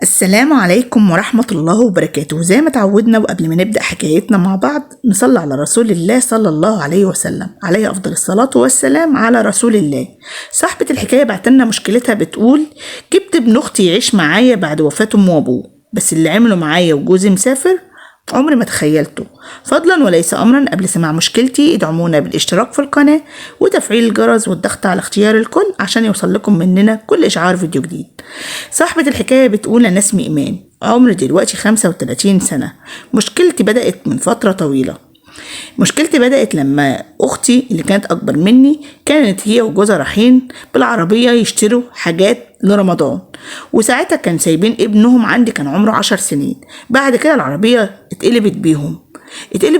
السلام عليكم ورحمة الله وبركاته. زي ما تعودنا وقبل ما نبدأ حكايتنا مع بعض نصلي على رسول الله صلى الله عليه وسلم، عليه أفضل الصلاة والسلام على رسول الله. صاحبة الحكاية بعتلنا مشكلتها، بتقول: جبت ابن أختي يعيش معايا بعد وفاة أمه وأبوه، بس اللي عمله معايا وجوزي مسافر عمري ما تخيلته. فضلا وليس أمرا، قبل سماع مشكلتي ادعمونا بالاشتراك في القناة وتفعيل الجرس والضغط على اختيار الكل عشان يوصل لكم مننا كل إشعار فيديو جديد. صاحبة الحكاية بتقول: أنا اسمي إيمان، عمري دلوقتي 35 سنة. مشكلتي بدأت من فترة طويلة. مشكلتي بدأت لما أختي اللي كانت أكبر مني كانت هي وجوزها رايحين بالعربية يشتروا حاجات لرمضان، وساعتها كان سايبين ابنهم عندي كان عمره 10 سنين. بعد كده العربية اتقلبت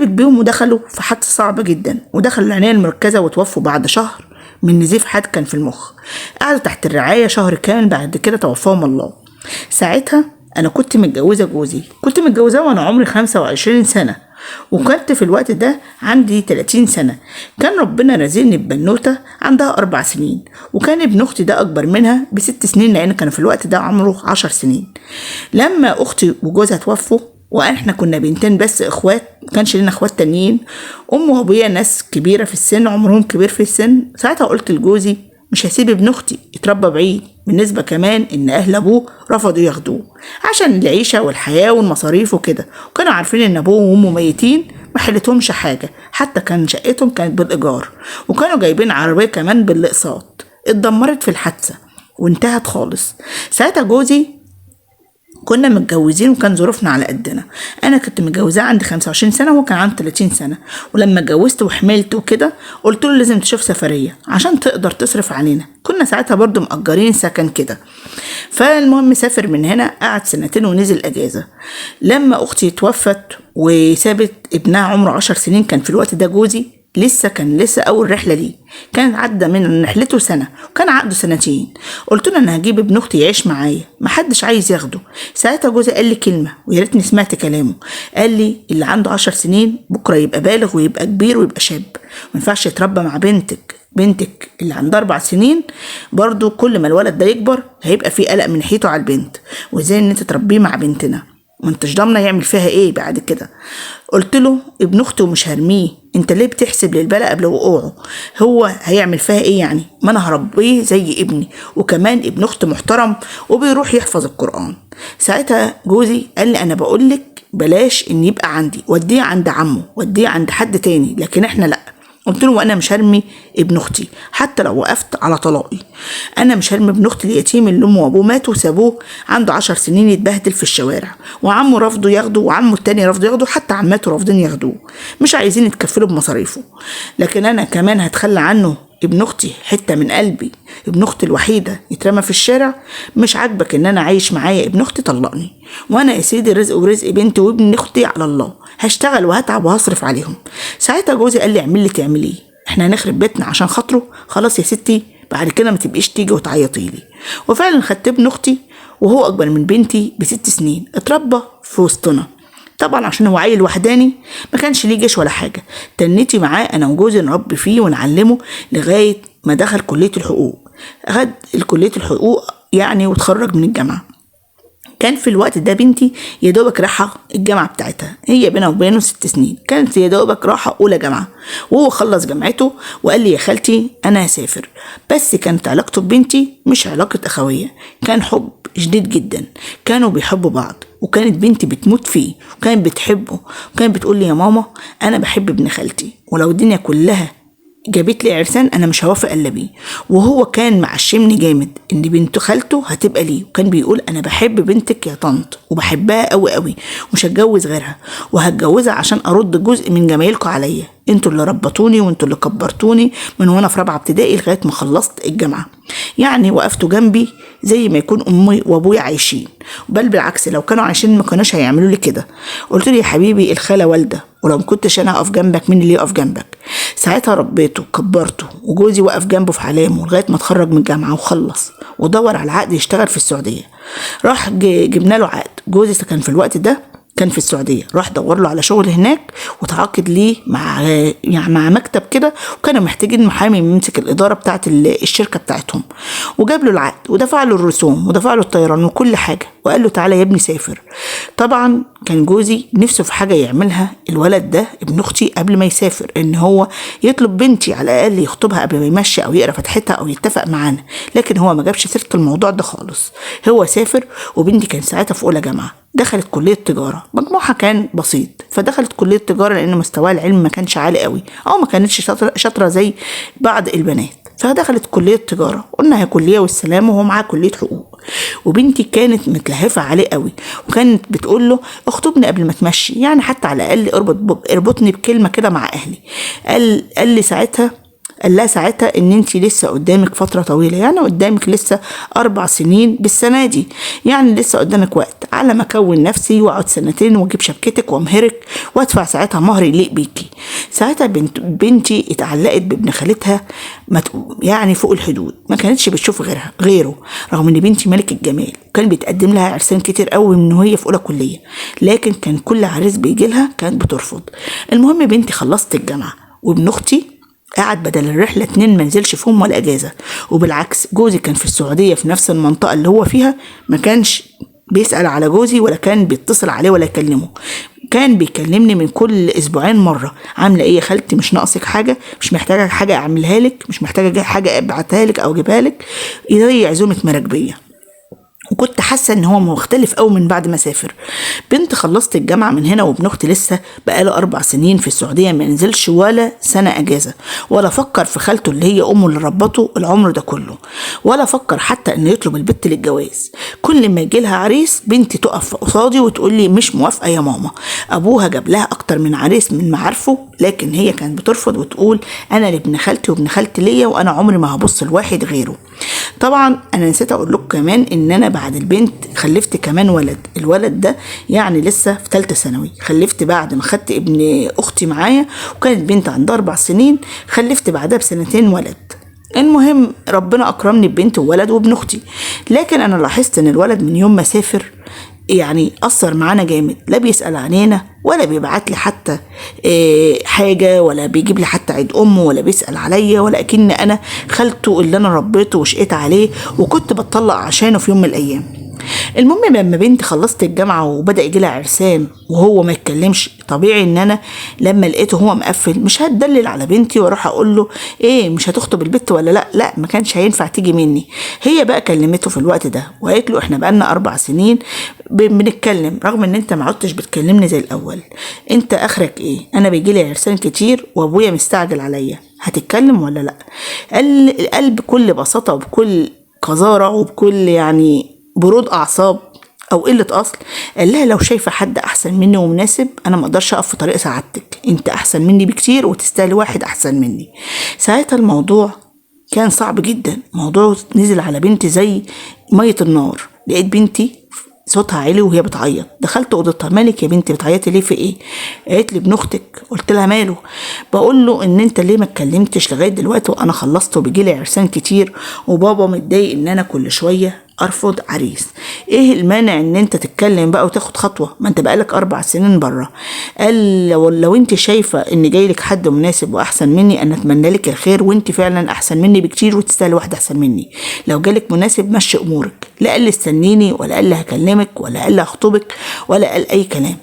بيهم ودخلوا في حادثة صعبة جدا، ودخلوا العناية المركزة وتوفوا بعد شهر من نزيف حاد كان في المخ. قعدوا تحت الرعاية شهر كامل، بعد كده توفاهم الله. ساعتها أنا كنت متجوزة جوزي، وأنا عمري 25 سنة، وكنت في الوقت ده عندي 30 سنة. كان ربنا رزقني ببنوتة عندها 4 سنين، وكان ابن أختي ده أكبر منها ب6 سنين، لأن كان في الوقت ده عمره 10 سنين. لما أختي وجوزها توفوا واحنا كنا بنتين بس اخوات، مكانش لنا اخوات تانيين. وابويا ناس كبيره في السن، عمرهم كبير في السن. ساعتها قلت لجوزي: مش هسيب ابن اختي يتربى بعيد، بالنسبه كمان ان اهل ابوه رفضوا ياخدوه عشان العيشه والحياه والمصاريف وكده، وكانوا عارفين ان ابوه وامه ميتين ما حلتهمش حاجه، حتى كان شقتهم كانت بالايجار، وكانوا جايبين عربيه كمان بالاقساط اتدمرت في الحادثه وانتهت خالص. ساعتها جوزي كنا متجوزين وكان ظروفنا على قدنا. انا كنت متجوزاه عندي 25 سنه وهو كان عنده 30 سنه، ولما اتجوزت وحملت وكده قلت له لازم تشوف سفريه عشان تقدر تصرف علينا. كنا ساعتها برضو مأجرين سكن كده. فالمهم سافر من هنا، قعد 2 سنين ونزل اجازه. لما اختي توفت وسابت ابنها عمره 10 سنين، كان في الوقت ده جوزي كان لسه اول رحله ليه، كان عدى من رحلته سنه وكان عقده 2 سنين. قلت له: انا هجيب ابن اختي يعيش معايا، محدش عايز ياخده. ساعتها جوزي قال لي كلمه ويا ريتني سمعت كلامه. قال لي: اللي عنده 10 سنين بكره يبقى بالغ ويبقى كبير ويبقى شاب، ما ينفعش يتربى مع بنتك اللي عندها 4 سنين. برضو كل ما الولد ده يكبر هيبقى في قلق من ناحيته على البنت، وازاي ان انت تربيه مع بنتنا، ما انتش ضامنه يعمل فيها ايه بعد كده. قلت له: ابن اخته مش هرميه، انت ليه بتحسب للبلا قبل وقوعه؟ هو هيعمل فيها ايه يعني؟ ما انا هربيه زي ابني، وكمان ابن اخت محترم وبيروح يحفظ القرآن. ساعتها جوزي قال لي: انا بقولك بلاش ان يبقى عندي، وديه عند عمه، وديه عند حد تاني، لكن احنا لا. قلت له: وانا مش هرمي ابن اختي حتى لو وقفت على طلاقي. انا مش هرمي ابن اختي اليتيم اللي امه وابوه ماتوا وسابوه عنده 10 سنين يتبهدل في الشوارع، وعمه رفضوا ياخده، وعمه التاني رفضوا ياخده، حتى عماته رافضين ياخدوه، مش عايزين يتكفلوا بمصاريفه. لكن انا كمان هتخلى عنه؟ ابن اختي حته من قلبي، ابن اختي الوحيده يترمى في الشارع؟ مش عاجبك ان انا عايش معايا ابن اختي؟ طلقني، وانا يا سيدي رزق ورزق بنتي وابن اختي على الله، هشتغل وهتعب وهصرف عليهم. ساعتها جوزي قال لي: اعمل لي تعمليه، احنا هنخرب بيتنا عشان خاطره؟ خلاص يا ستي، بعد كده ما تبقيش تيجي وتعيطي لي. وفعلا خدت ابن اختي وهو اكبر من بنتي ب6 سنين، اتربى في وسطنا. طبعا عشان هو عيل وحداني ما كانش ليه جيش ولا حاجه، تنيتي معاه انا وجوزي نربي فيه ونعلمه لغايه ما دخل كليه الحقوق. خد كليه الحقوق يعني وتخرج من الجامعه. كان في الوقت ده بنتي يا دوبك راحه الجامعه بتاعتها، هي بينها وبينه 6 سنين، كانت يا دوبك راحه اولى جامعه، وهو خلص جامعته وقال لي: يا خالتي انا هسافر. بس كانت علاقته ببنتي مش علاقه اخويه، كان حب شديد جدا، كانوا بيحبوا بعض، وكانت بنتي بتموت فيه وكانت بتحبه، وكانت بتقول لي: يا ماما انا بحب ابن خالتي، ولو الدنيا كلها جابت لي عرسان انا مش هوافق الا بيه. وهو كان معشمني جامد ان بنت خالته هتبقى ليه، وكان بيقول: انا بحب بنتك يا طنط وبحبها قوي قوي، ومش هتجوز غيرها، وهتجوزها عشان ارد جزء من جمايلكم عليا، انتوا اللي ربطوني وانتوا اللي كبرتوني من وانا في 4 ابتدائي لغايه ما خلصت الجامعه، يعني وقفتوا جنبي زي ما يكون امي وابويا عايشين، بل بالعكس لو كانوا عايشين ما كانوش هيعملوا لي كده. قلت له: يا حبيبي الخاله والده، ولو ما كنتش انا اقف جنبك مين اللي يقف جنبك؟ ساعتها ربيته كبرته، وجوزي وقف جنبه في علامه لغايه ما اتخرج من الجامعه وخلص ودور على عقد يشتغل في السعوديه. راح جبنا له عقد. جوزي كان في الوقت ده كان في السعودية، راح دور له على شغل هناك وتعاقد ليه مع مكتب كده، وكانوا محتاجين محامي يمسك الإدارة بتاعة الشركة بتاعتهم، وجاب له العقد ودفع له الرسوم ودفع له الطيران وكل حاجة، وقال له تعالى يا ابني سافر. طبعا كان جوزي نفسه في حاجة يعملها الولد ده ابن أختي قبل ما يسافر، إن هو يطلب بنتي على الأقل يخطبها قبل ما يمشي أو يقرأ فتحتها أو يتفق معانا، لكن هو ما جابش سيرة الموضوع ده خالص. هو سافر وبنتي كان ساعتها في أولى جامعة، دخلت كلية تجارة، مجموعها كان بسيط، فدخلت كلية تجارة لأن مستواها العلمي ما كانش عالي قوي، أو ما كانتش شاطرة زي بعض البنات، فدخلت كلية تجارة، قلنا هي كلية والسلام، وهو معاه كلية حقوق. وبنتي كانت متلهفة عليه قوي، وكانت بتقول له اخطبني قبل ما تمشي، يعني حتى على الأقل اربطني بكلمة كده مع أهلي. قال لها ساعتها ان انتي لسه قدامك فترة طويلة، يعني قدامك لسه 4 سنين بالسنة دي، يعني لسه قدامك وقت على ما اكون نفسي واقعد 2 واجيب شبكتك وامهرك وادفع ساعتها مهر يليق بيكي. ساعتها بنتي اتعلقت بابن خالتها يعني فوق الحدود، ما كانتش بتشوف غيره، رغم ان بنتي ملك الجمال، وكان بيتقدم لها عرسان كتير قوي من وهي في اولى كلية، لكن كان كل عريس بيجي لها كانت بترفض. المهم بنتي خلصت الجامعة، وابن اختي قعد بدل الرحلة 2 منزلش فيهم ولا اجازة، وبالعكس جوزي كان في السعودية في نفس المنطقة اللي هو فيها، ما كانش بيسأل على جوزي ولا كان بيتصل عليه ولا يكلمه، كان بيكلمني من كل اسبوعين مرة، عاملة ايه يا خالتي، مش ناقصك حاجة، مش محتاجة حاجة اعملها لك، مش محتاجة حاجة ابعتها لك او اجيبها لك، زي عزومة مراكبية. وكنت حاسه ان هو مختلف قوي من بعد ما سافر. بنت خلصت الجامعه من هنا، وابن اختي لسه بقاله 4 سنين في السعوديه، ما نزلش ولا سنه اجازه، ولا فكر في خالته اللي هي امه اللي ربته العمر ده كله، ولا فكر حتى انه يطلب البت للجواز. كل ما يجي لها عريس بنتي تقف قصادي وتقول لي مش موافقه يا ماما. ابوها جاب لها اكتر من عريس من معارفه، لكن هي كانت بترفض وتقول انا لابن خالتي وابن خالتي ليا، وانا عمري ما هبص لواحد غيره. طبعا انا نسيت اقول لكم كمان ان انا بعد البنت خلفت كمان ولد. الولد ده يعني لسه في 3 ثانوي، خلفت بعد ما خدت ابن اختي معايا، وكانت بنت عندها 4 سنين، خلفت بعدها ب2 ولد. المهم ربنا اكرمني ببنت وولد وابن اختي، لكن انا لاحظت ان الولد من يوم ما سافر يعني أثر معانا جامد، لا بيسأل عنينا ولا بيبعت لي حتى حاجة، ولا بيجيب لي حتى عيد أمه، ولا بيسأل عليا، ولا أكن أنا خالته اللي أنا ربيته وشقيت عليه وكنت بتطلق عشانه في يوم من الأيام. المهم لما بنتي خلصت الجامعة وبدأ يجي لها عرسان وهو ما يتكلمش، طبيعي ان انا لما لقيته هو مقفل مش هتدلل على بنتي واروح اقول له ايه مش هتخطب البت ولا لا، ما كانش هينفع تيجي مني. هي بقى كلمته في الوقت ده وقالت له احنا بقالنا 4 سنين بنتكلم، رغم ان انت ما عدتش بتكلمني زي الاول، انت اخرك ايه؟ انا بيجي لي عرسان كتير وابويا مستعجل عليا، هتتكلم ولا لا؟ قال بكل بساطة وبكل قذارة وبكل يعني برود اعصاب او قله اصل، قال لها لو شايفه حد احسن مني ومناسب انا ما اقدرش اقف في طريق سعادتك، انت احسن مني بكتير وتستاهل واحد احسن مني. ساعتها الموضوع كان صعب جدا، موضوع نزل على بنتي زي ميه النار. لقيت بنتي صوتها عالي وهي بتعيط، دخلت اوضتها، مالك يا بنتي بتعيطي ليه، في ايه؟ قالت لي ابن اختك. قلت لها ماله؟ بقول له ان انت ليه ما اتكلمتش لغايه دلوقتي وانا خلصت وبيجي لي عرسان كتير، وبابا متضايق ان انا كل شويه ارفض عريس، ايه المانع ان انت تتكلم بقى وتاخد خطوه؟ ما انت بقالك 4 سنين بره. قال لو انت شايفه ان جايلك حد مناسب واحسن مني انا اتمنى لك الخير، وانت فعلا احسن مني بكتير وتستاهل واحد احسن مني، لو جالك مناسب مشي امورك. لا قال لي استنيني، ولا قال لي هكلمك، ولا قال لي هخطبك، ولا قال اي كلام.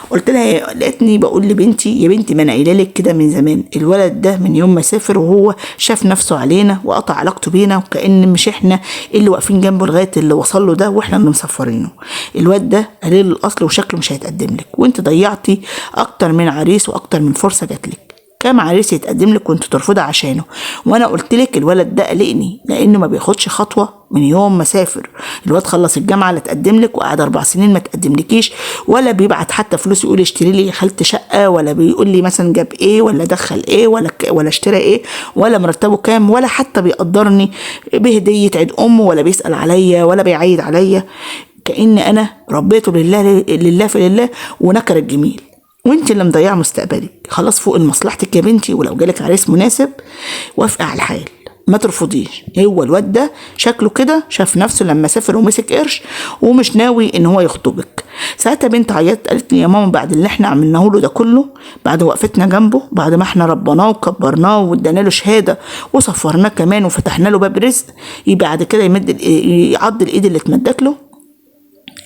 قلت لها لقيتني بقول لبنتي يا بنتي ما انا قايله لك كده من زمان، الولد ده من يوم ما سافر وهو شاف نفسه علينا وقطع علاقته بينا، وكأن مش احنا اللي واقفين جنبه لغايه اللي وصل له ده واحنا اللي مسفرينه. الواد ده قليل الاصل وشكله مش هيتقدم لك، وانت ضيعتي اكتر من عريس واكتر من فرصه جات لك، كام عريس يتقدم لك وانت ترفضي عشانه. وانا قلت لك الولد ده قلقني لانه ما بياخدش خطوه من يوم ما سافر. الواد خلص الجامعه لا تقدم لك، وقعد 4 سنين ما تقدملكيش، ولا بيبعت حتى فلوس يقول اشتري لي يا خالتي شقه، ولا بيقول لي مثلا جاب ايه ولا دخل ايه ولا اشترى ايه ولا مرتبه كام، ولا حتى بيقدرني بهديه عيد امه، ولا بيسال عليا ولا بيعيد عليا، كأن انا ربيته لله في لله ونكر الجميل، وانت اللي مضيعه مستقبلك. خلاص فوق لمصلحتك يا بنتي، ولو جالك عريس مناسب وافقي على الحال ما ترفضيش. هو الواد ده شكله كده شاف نفسه لما سافر ومسك قرش ومش ناوي ان هو يخطبك. ساعتها بنت عيطت قالت لي يا ماما بعد اللي احنا عملناه له ده كله، بعد وقفتنا جنبه، بعد ما احنا ربناه وكبرناه وادانا له شهاده وصفرناه كمان وفتحنا له باب رزق، يبقى بعد كده يعض الايد اللي اتمدت له؟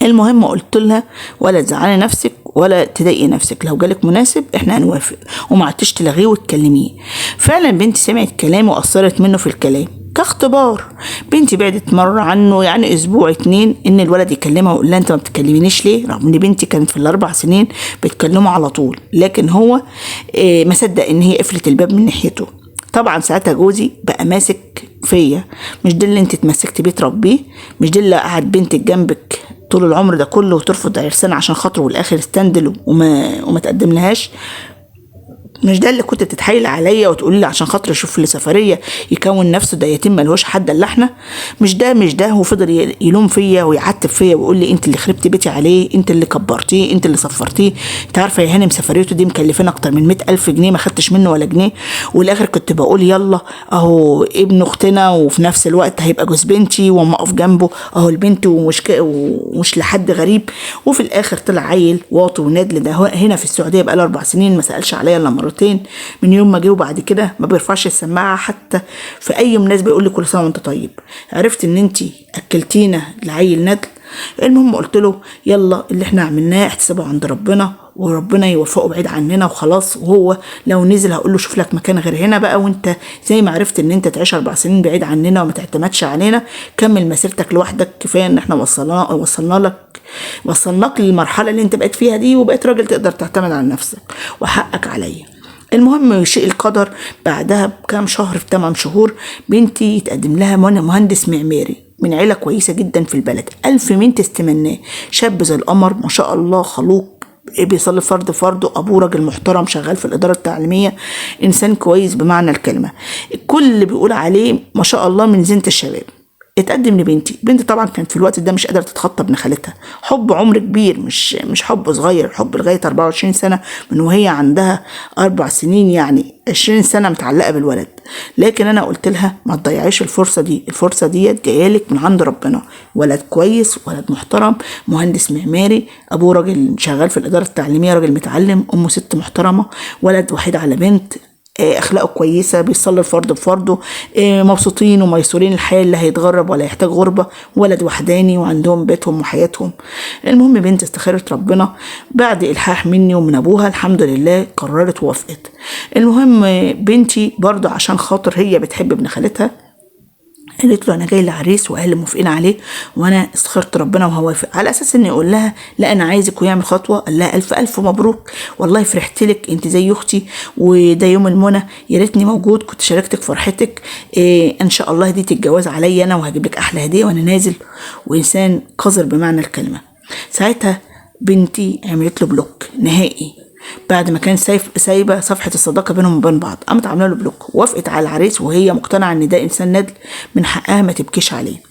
المهم قلت لها ولا تزعلي نفسك ولا تضايقي نفسك، لو جالك مناسب احنا هنوافق، وما عدتش تلغيه وتكلميه. فعلا بنتي سمعت كلامي واثرت منه في الكلام كاختبار. بنتي بعدت مرة عنه يعني اسبوع 2 ان الولد يكلمها ويقول لها انت ما بتكلمينيش ليه، رغم ان بنتي كانت في ال4 سنين بتكلمه على طول، لكن هو ما صدق ان هي قفلت الباب من ناحيته. طبعا ساعتها جوزي بقى ماسك فيا، مش ده اللي انت اتمسكتي بيه تربيه؟ مش ده اللي قعد بنتك جنبك طول العمر ده كله وترفض عرسان عشان خاطره والاخر استندله وما تقدم لهاش؟ مش ده اللي كنت تتحايل عليا وتقولي لي عشان خاطر اشوف لي سفريه يكون نفسه ده يتم ملهوش حد الا احنا؟ مش ده وفضل يلوم فيا ويعتب فيا ويقول لي انت اللي خربتي بيتي عليه، انت اللي كبرتيه، انت اللي صفرتيه، انت عارفه يا هانم سفريته دي مكلفين اكتر من 100,000 جنيه ما خدتش منه ولا جنيه. والاخر كنت بقول يلا اهو ابن اختنا وفي نفس الوقت هيبقى جوز بنتي وما اقف جنبه اهو البنت ومش لحد غريب. وفي الاخر طلع عيل واطي ونادل، ده هنا في السعوديه بقى له 4 سنين ما سالش عليا الا مرتين من يوم ما جه، وبعد كده ما بيرفعش السماعه حتى في اي مناسبه يقول لي كل سنه وانت طيب. عرفت ان انت اكلتينا لعيل ندل. المهم قلت له يلا اللي احنا عملناه احتسابه عند ربنا وربنا يوفقه بعيد عننا وخلاص، وهو لو نزل هقول له شوف لك مكان غير هنا بقى، وانت زي ما عرفت ان انت تعيش 4 سنين بعيد عننا وما تعتمدش علينا كمل مسيرتك لوحدك، كفايه ان احنا وصلناك للمرحله اللي انت بقيت فيها دي وبقيت راجل تقدر تعتمد على نفسك وحقك عليا. المهم شيء القدر، بعدها بكام شهر في 8 شهور بنتي يتقدم لها مهندس معماري من عيلة كويسة جدا في البلد، 1000 مين تستمناه، شاب زي القمر ما شاء الله، خلوق بيصلي فرض وابوه راجل محترم شغال في الاداره التعليميه، انسان كويس بمعنى الكلمه، الكل اللي بيقول عليه ما شاء الله من زينه الشباب. اتقدم لبنتي. بنتي طبعا كانت في الوقت ده مش قادره تتخطى ابن خالتها، حب عمر كبير مش حب صغير، حب لغايه 24 سنه من وهي عندها 4 سنين، يعني 20 سنه متعلقه بالولد. لكن انا قلت لها ما تضيعيش الفرصه دي، الفرصه ديت جايالك من عند ربنا، ولد كويس ولد محترم مهندس معماري، ابوه راجل شغال في الاداره التعليميه راجل متعلم، امه ست محترمه، ولد وحيد على بنت، اخلاقه كويسه، بيصلي الفرض بفرضه، مبسوطين وميسورين الحياه، اللي هيتغرب ولا يحتاج غربه، ولد وحداني وعندهم بيتهم وحياتهم. المهم بنت استخارت ربنا بعد الحاح مني ومن ابوها، الحمد لله قررت ووافقت. المهم بنتي برضه عشان خاطر هي بتحب ابن خالتها قالت له انا جاي لعريس واهلي موافقين عليه وانا استخرت ربنا وهوافق، على اساس اني اقول لها لا انا عايزك ويعمل خطوه. قال لها الف الف مبروك، والله فرحت لك، انت زي اختي وده يوم المنى، يا ريتني موجود كنت شاركتك فرحتك، ان شاء الله هديه الجواز عليا انا وهجيب لك احلى هديه وانا نازل. وانسان قذر بمعنى الكلمه. ساعتها بنتي عملت له بلوك نهائي بعد ما كان سايبه صفحه الصداقه بينهم وبين بعض، قامت عامله له بلوك، وافقت على العريس وهي مقتنعه ان ده انسان ندل من حقها ما تبكيش عليه.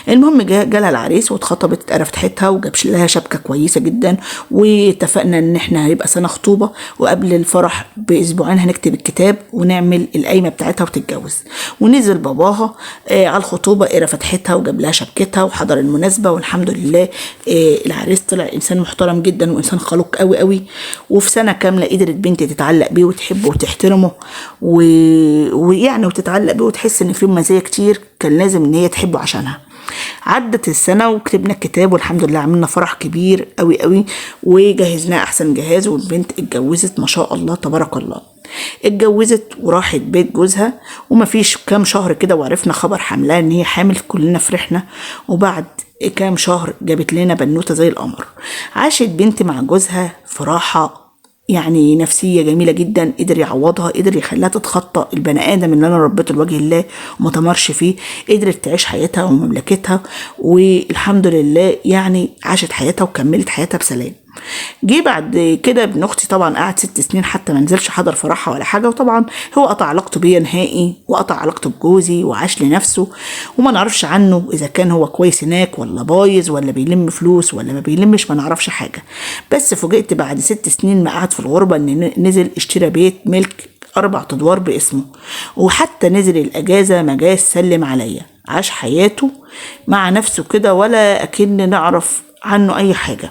المهم جالها العريس واتخطبت، اتقرفت حيتها وجاب لها شبكه كويسه جدا، واتفقنا ان احنا هيبقى سنه خطوبه وقبل الفرح باسبوعين هنكتب الكتاب ونعمل القايمه بتاعتها وتتجوز. ونزل باباها على الخطوبه قرا فتحتها وجاب لها شبكتها وحضر المناسبه، والحمد لله العريس طلع انسان محترم جدا وانسان خلوق قوي قوي. وفي سنه كامله قدرت بنتي تتعلق بيه وتحبه وتحترمه ويعني وتتعلق بيه وتحس ان في مزايا كتير كان لازم ان هي تحبه عشانها. عدت السنة وكتبنا الكتاب والحمد لله عملنا فرح كبير قوي قوي وجهزناه احسن جهاز، والبنت اتجوزت ما شاء الله تبارك الله. اتجوزت وراحت بيت جوزها، ومفيش كام شهر كده وعرفنا خبر حملها ان هي حامل، كلنا فرحنا. وبعد كام شهر جابت لنا بنوتة زي القمر. عاشت بنت مع جوزها في راحة يعني نفسية جميلة جدا، قدر يعوضها، قدر يخليها تتخطى البني آدم اللي أنا ربيته لوجه الله وما تمرش فيه، قدرت تعيش حياتها ومملكتها والحمد لله يعني عاشت حياتها وكملت حياتها بسلام. جه بعد كده ابن اختي طبعا قعد 6 سنين حتى ما نزلش حضر فرحها ولا حاجه، وطبعا هو قطع علاقته بيا نهائي وقطع علاقته بجوزي وعاش لنفسه، وما نعرفش عنه اذا كان هو كويس هناك ولا بايظ ولا بيلم فلوس ولا ما بيلمش، ما نعرفش حاجه. بس فوجئت بعد 6 سنين ما قعد في الغربه ان نزل اشترى بيت ملك 4 ادوار باسمه، وحتى نزل الاجازه ما جاش سلم عليا، عاش حياته مع نفسه كده ولا اكن نعرف عنه اي حاجه.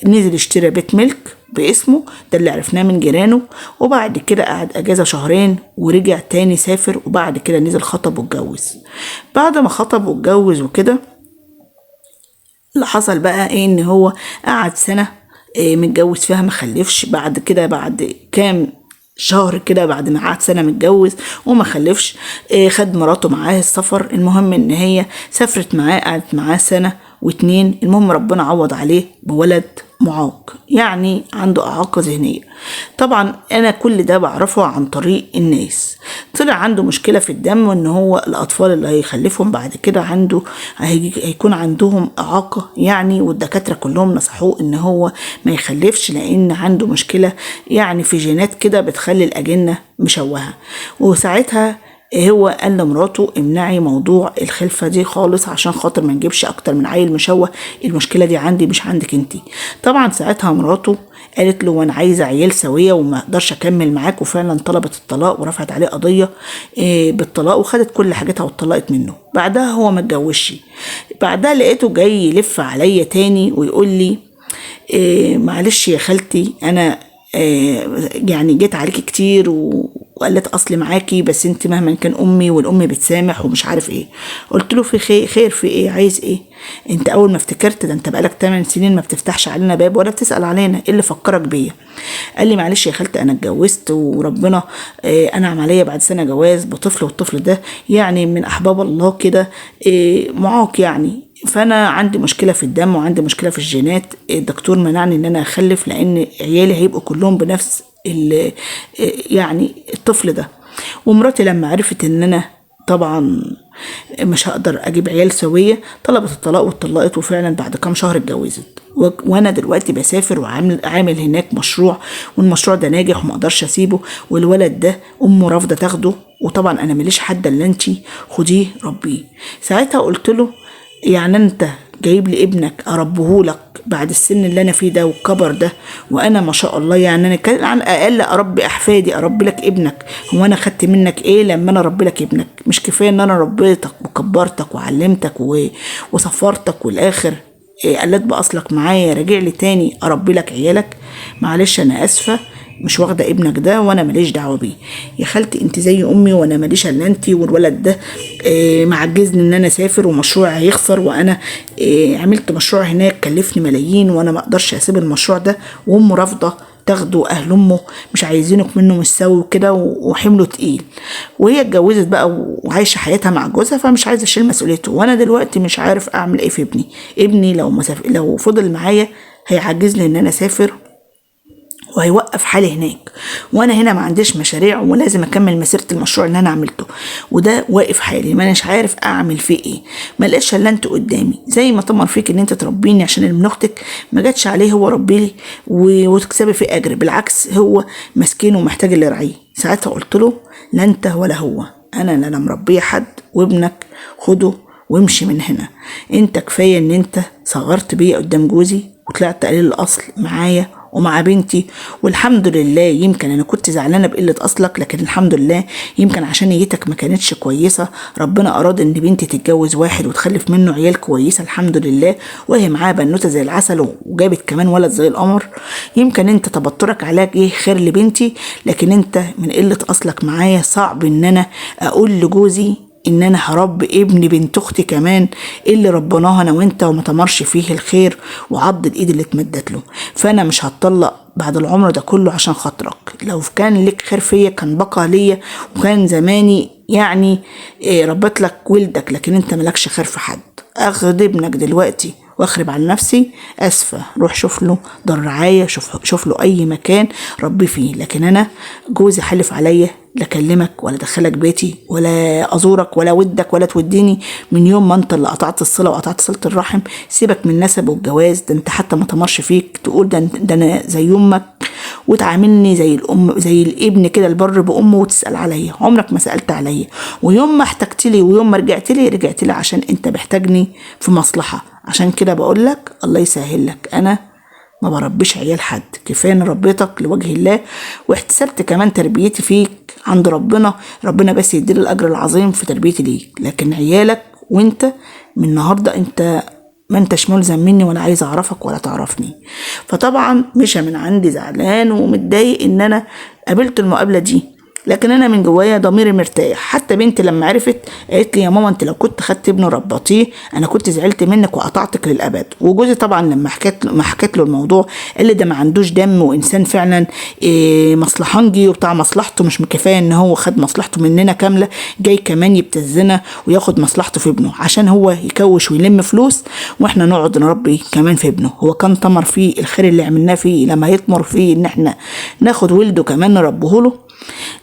نزل اشترى بيت ملك باسمه، ده اللي عرفناه من جيرانه. وبعد كده قعد اجازة شهرين ورجع تاني سافر، وبعد كده نزل خطب واتجوز. بعد ما خطب واتجوز وكده، اللي حصل بقى ايه، ان هو قعد سنة متجوز فيها ما خلفش. بعد كده بعد كام شهر كده، بعد ما قعد سنة متجوز وما خلفش، خد مراته معاه السفر. المهم ان هي سافرت معاه، قعدت معاه سنة واتنين. المهم ربنا عوض عليه بولد معاق، يعني عنده إعاقة ذهنية. طبعا أنا كل ده بعرفه عن طريق الناس. طلع عنده مشكلة في الدم، وإن هو الأطفال اللي هيخلفهم بعد كده هيكون عندهم إعاقة يعني، والدكاترة كلهم نصحوه إن هو ما يخلفش، لأن عنده مشكلة يعني في جينات كده بتخلي الأجنة مشوهة. وساعتها هو قال لمراته امنعي موضوع الخلفة دي خالص، عشان خاطر ما نجيبش اكتر من عيل مشوه، المشكلة دي عندي مش عندك انتي. طبعا ساعتها مراته قالت له وانا عايزة عيال سوية وما اقدرش اكمل معاك، وفعلا طلبت الطلاق ورفعت عليه قضية بالطلاق، وخدت كل حاجتها واتطلقت منه. بعدها هو ما اتجوزش. بعدها لقيته جاي يلف عليا تاني ويقول لي معلش يا خالتي، انا يعني جيت عليكي كتير وقالت اصلي معاكي، بس انت مهما كان امي، والام بتسامح ومش عارف ايه. قلت له في خير في ايه، عايز ايه؟ انت اول ما افتكرت ده انت بقالك 8 سنين ما بتفتحش علينا باب ولا بتسأل علينا، ايه اللي فكرك بيا؟ قال لي معلش يا خالتي، انا اتجوزت وربنا انعم عليا بعد سنة جواز بطفل، والطفل ده يعني من احباب الله كده، معاق يعني، فانا عندي مشكله في الدم وعندي مشكله في الجينات. الدكتور منعني ان انا اخلف، لان عيالي هيبقوا كلهم بنفس يعني الطفل ده. ومراتي لما عرفت ان انا طبعا مش هقدر اجيب عيال سويه، طلبت الطلاق واتطلقت، وفعلا بعد كام شهر اتجوزت. وانا دلوقتي بسافر وعامل هناك مشروع، والمشروع ده ناجح وما اقدرش اسيبه. والولد ده امه رافضه تاخده، وطبعا انا ماليش حد الا انتي، خديه ربيه. ساعتها قلت له يعني انت جايب لي ابنك اربهولك بعد السن اللي انا فيه ده والكبر ده، وانا ما شاء الله يعني انا كان عن اقل اربي احفادي، اربي لك ابنك. هو انا خدت منك ايه لما انا اربي لك ابنك؟ مش كفايه ان انا ربيتك وكبرتك وعلمتك وصفرتك، والاخر قلت باصلك معايا راجع لي تاني اربي لك عيالك؟ معلش انا اسفه، مش واخده ابنك ده وانا ماليش دعوه بيه. يا خالتي انت زي امي وانا ماليش الا انت، والولد ده معجزني ان انا اسافر ومشروعي هيخسر، وانا عملت مشروع هناك كلفني ملايين، وانا ما اقدرش اسيب المشروع ده، وامه رافضه تاخده، اهل امه مش عايزينك منه مستوي وكده، وحمله تقيل. وهي اتجوزت بقى وعايشه حياتها مع جوزها، فمش عايزه اشيل مسؤوليته. وانا دلوقتي مش عارف اعمل ايه في ابني لو فضل معايا هيعجزني ان انا اسافر وهيوقف حالي هناك، وانا هنا ما عنديش مشاريع ولازم اكمل مسيره المشروع اللي انا عملته، وده واقف حالي ما اناش عارف اعمل فيه ايه. ما لقيتش الا انت قدامي، زي ما طمر فيك ان انت تربيني عشان ابن اختك، ما جاتش عليه هو ربي لي وتكسبي فيه اجر، بالعكس هو مسكين ومحتاج اللي يرعيه. ساعتها قلت له لا انت ولا هو، انا لا مربيه حد، وابنك خده وامشي من هنا. انت كفايه ان انت صغرت بيا قدام جوزي وطلعت قليل الاصل معايا ومع بنتي، والحمد لله. يمكن انا كنت زعلانه بقله اصلك، لكن الحمد لله يمكن عشان نيتك ما كانتش كويسه، ربنا اراد ان بنتي تتجوز واحد وتخلف منه عيال كويسه الحمد لله، وهي معاها بنوته زي العسل وجابت كمان ولد زي القمر. يمكن انت تبطرك علاج ايه خير لبنتي، لكن انت من قله اصلك معايا صعب ان انا اقول لجوزي ان انا هربي ابن بنت اختي كمان اللي ربناها انا وانت وما تمرش فيه الخير وعض الايد اللي اتمدت له. فانا مش هتطلق بعد العمر ده كله عشان خاطرك، لو كان لك خير فيا كان بقى ليا وكان زماني يعني ربت لك ولدك، لكن انت ملكش خير في حد. اخد ابنك دلوقتي واخرب على نفسي، اسفه، روح شوف له دار رعايه، شوف له اي مكان ربي فيه. لكن انا جوزي حلف عليا لا اكلمك ولا ادخلك بيتي ولا ازورك ولا ودك ولا توديني من يوم ما انت اللي قطعت الصله وقطعت صله الرحم. سيبك من النسب والجواز ده، انت حتى ما تمرش فيك تقول ده انا زي امك وتعاملني زي الام زي الابن كده البر بامه وتسال عليا. عمرك ما سالت عليا، ويوم ما احتجت لي ويوم ما رجعت لي عشان انت محتاجني في مصلحه. عشان كده بقول لك الله يسهل لك، انا ما بربيش عيال حد، كفايه ان ربيتك لوجه الله واحتسبت كمان تربيتي فيك عند ربنا بس يديلي الاجر العظيم في تربيتي ليك. لكن عيالك وانت من النهارده انت ما انتش ملزم مني ولا عايز اعرفك ولا تعرفني. فطبعا مشى من عندي زعلان ومتضايق ان انا قابلت المقابلة دي، لكن انا من جوايا ضميري مرتاح. حتى بنتي لما عرفت قالت لي يا ماما انت لو كنت خدت ابنه ربطيه انا كنت زعلت منك وقطعتك للابد. وجوزي طبعا لما حكيت له الموضوع قال لي ده ما عندوش دم وانسان فعلا مصلحنجي وبتاع مصلحته، مش كفايه ان هو خد مصلحته مننا كامله، جاي كمان يبتزنا وياخد مصلحته في ابنه عشان هو يكوش ويلم فلوس واحنا نقعد نربي كمان في ابنه. هو كان طمر فيه الخير اللي عملناه فيه لما يطمر فيه ان احنا ناخد ولده كمان نربيه له.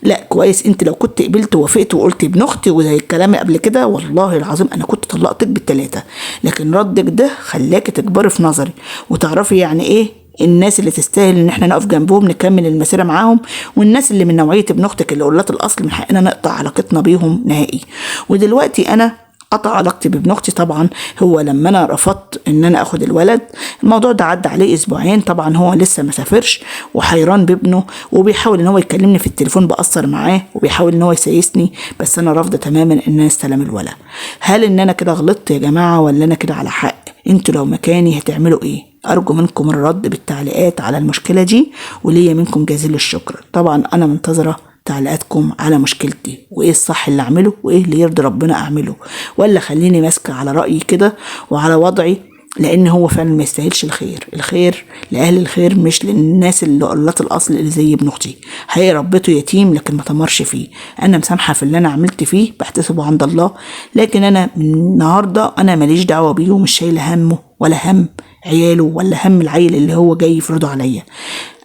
لا كويس، انت لو كنت قبلت ووافقت وقلت ابن اختي وزي الكلام قبل كده والله العظيم انا كنت طلقتك بالثلاثه. لكن ردك ده خلاكي تكبري في نظري وتعرفي يعني ايه الناس اللي تستاهل ان احنا نقف جنبهم نكمل المسيره معاهم، والناس اللي من نوعيه ابن اختك اللي قلات الاصل من حقنا نقطع علاقتنا بيهم نهائي. ودلوقتي انا قطع علاقتي بابن اختي طبعا هو لما انا رفضت ان انا اخد الولد. الموضوع ده عدى عليه اسبوعين، طبعا هو لسه ما سافرش وحيران بابنه وبيحاول ان هو يكلمني في التليفون، بأثر معاه وبيحاول ان هو يسيسني، بس انا رافضه تماما ان انا استلم الولد. هل ان انا كده غلطت يا جماعه ولا انا كده على حق؟ انتوا لو مكاني هتعملوا ايه؟ ارجو منكم الرد بالتعليقات على المشكله دي، وليا منكم جزيل الشكر. طبعا انا منتظره تعليقاتكم على مشكلتي وايه الصح اللي اعمله وايه اللي يرضي ربنا اعمله، ولا خليني ماسكه على رايي كده وعلى وضعي، لان هو فعلا ما يستاهلش الخير. الخير لاهل الخير مش للناس اللي قلات الاصل اللي زي ابن اختي. هي ربته يتيم لكن ما تمرش فيه. انا مسامحه في اللي انا عملت فيه، بحتسبه عند الله، لكن انا من النهارده انا ماليش دعوه بيه ومش شايله همه ولا هم عياله ولا هم العيل اللي هو جاي يفرضه عليا.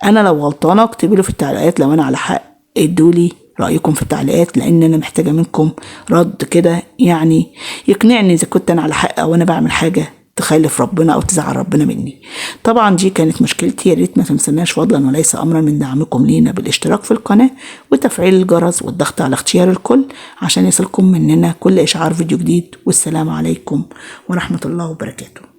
انا لو غلطانه اكتبوا له في التعليقات، لو انا على حق ادولي رأيكم في التعليقات، لان انا محتاجة منكم رد كده يعني يقنعني اذا كنت انا على حق او انا بعمل حاجة تخالف ربنا او تزعل ربنا مني. طبعا دي كانت مشكلتي، يا ريت ما تنسوناش فضلا وليس امرا من دعمكم لينا بالاشتراك في القناة وتفعيل الجرس والضغط على اختيار الكل عشان يصلكم مننا كل اشعار فيديو جديد. والسلام عليكم ورحمة الله وبركاته.